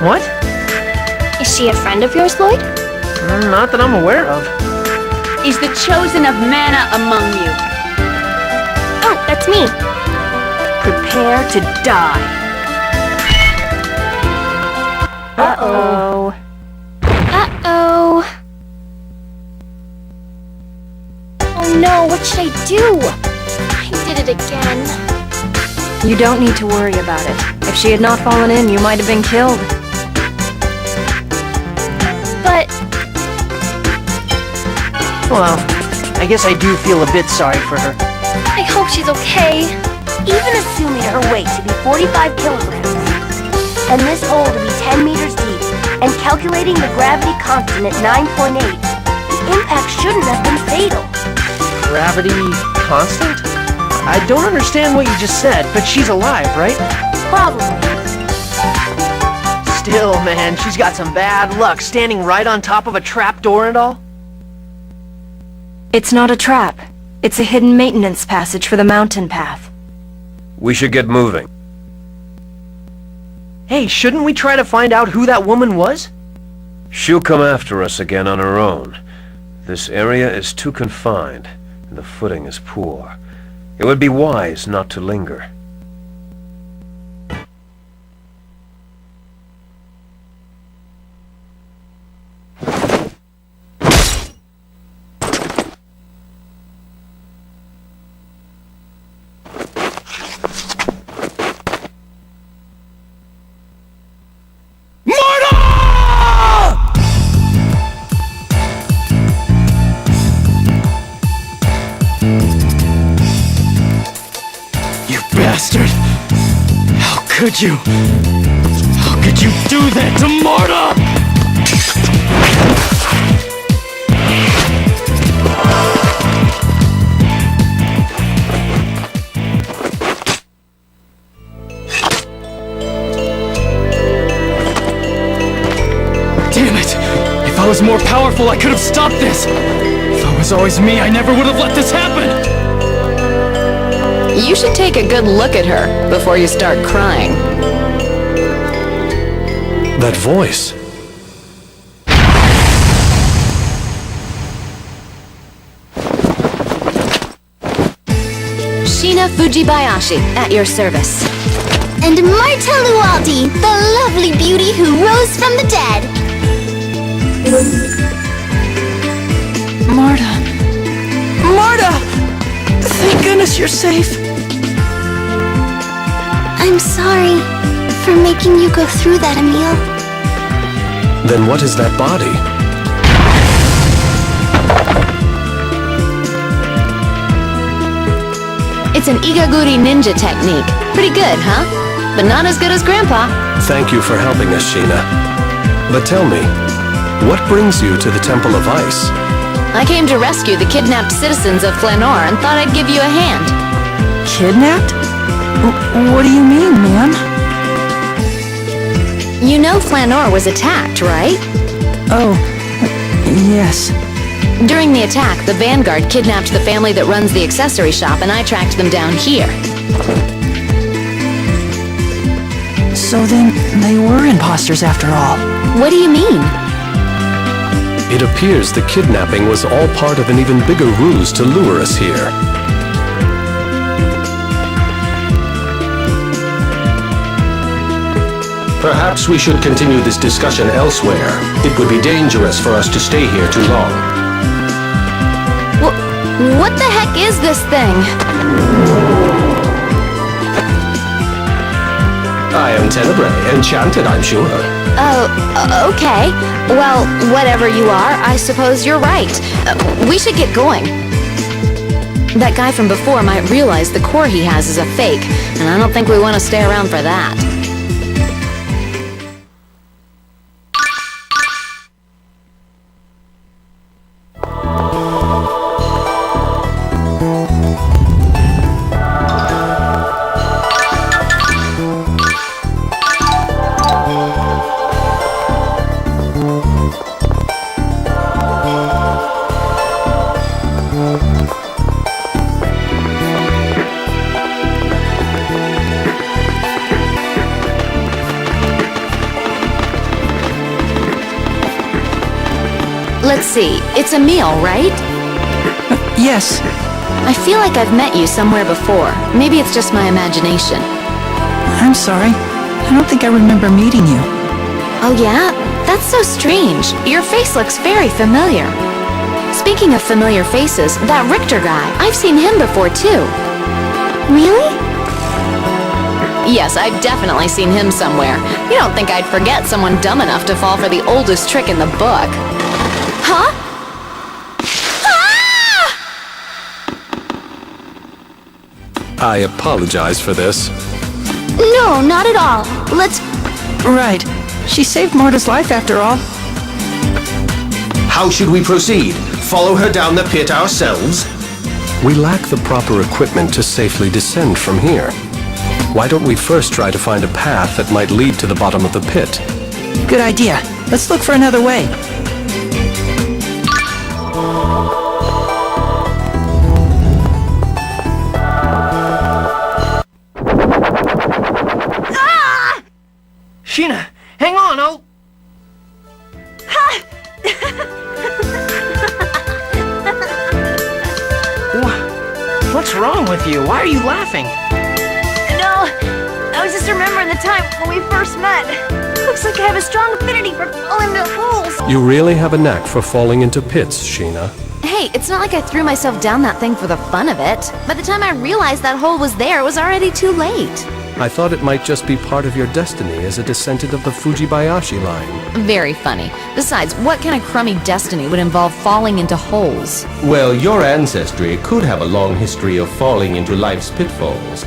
What? Is she a friend of yours, Lloyd? Not that I'm aware of. Is the chosen of mana among you? Oh, that's me. Prepare to die. Uh-oh. Uh-oh. Oh no, what should I do? I did it again. You don't need to worry about it. If she had not fallen in, you might have been killed. But... Well, I guess I do feel a bit sorry for her. I hope she's okay. Even assuming her weight to be 45 kilograms, and this hole to be 10 meters deep, and calculating the gravity constant at 9.8, the impact shouldn't have been fatal. Gravity constant? I don't understand what you just said, but she's alive, right? Probably. Still, man, she's got some bad luck standing right on top of a trapdoor and all. It's not a trap. It's a hidden maintenance passage for the mountain path. We should get moving. Hey, shouldn't we try to find out who that woman was? She'll come after us again on her own. This area is too confined, and the footing is poor. It would be wise not to linger. Bastard! How could you? How could you do that to Marta? Damn it! If I was more powerful, I could have stopped this! If it was always me, I never would have let this happen! You should take a good look at her before you start crying. That voice. Shina Fujibayashi, at your service. And Marta Lualdi, the lovely beauty who rose from the dead. Marta! Marta! Thank goodness you're safe. I'm sorry for making you go through that, Emil. Then what is that body? It's an Igaguri ninja technique. Pretty good, huh? But not as good as Grandpa. Thank you for helping us, Sheena. But tell me, what brings you to the Temple of Ice? I came to rescue the kidnapped citizens of Flanor and thought I'd give you a hand. Kidnapped? What do you mean, man? You know Flanor was attacked, right? Oh, yes. During the attack, the Vanguard kidnapped the family that runs the accessory shop, and I tracked them down here. So then, they were imposters after all. What do you mean? It appears the kidnapping was all part of an even bigger ruse to lure us here. Perhaps we should continue this discussion elsewhere. It would be dangerous for us to stay here too long. What the heck is this thing? I am Tenebrae, enchanted, I'm sure. Oh, okay. Well, whatever you are, I suppose you're right. We should get going. That guy from before might realize the core he has is a fake, and I don't think we want to stay around for that. see. It's Emil, right? Yes. I feel like I've met you somewhere before. Maybe it's just my imagination. I'm sorry. I don't think I remember meeting you. Oh yeah? That's so strange. Your face looks very familiar. Speaking of familiar faces, that Richter guy, I've seen him before too. Really? Yes, I've definitely seen him somewhere. You don't think I'd forget someone dumb enough to fall for the oldest trick in the book. Huh? I apologize for this. No, not at all. Let's... Right. She saved Marta's life after all. How should we proceed? Follow her down the pit ourselves? We lack the proper equipment to safely descend from here. Why don't we first try to find a path that might lead to the bottom of the pit? Good idea. Let's look for another way. Sheena, hang on, I'll... What's wrong with you? Why are you laughing? No, I was just remembering the time when we first met. Looks like I have a strong affinity for falling into holes. You really have a knack for falling into pits, Sheena. Hey, it's not like I threw myself down that thing for the fun of it. By the time I realized that hole was there, it was already too late. I thought it might just be part of your destiny as a descendant of the Fujibayashi line. Very funny. Besides, what kind of crummy destiny would involve falling into holes? Well, your ancestry could have a long history of falling into life's pitfalls.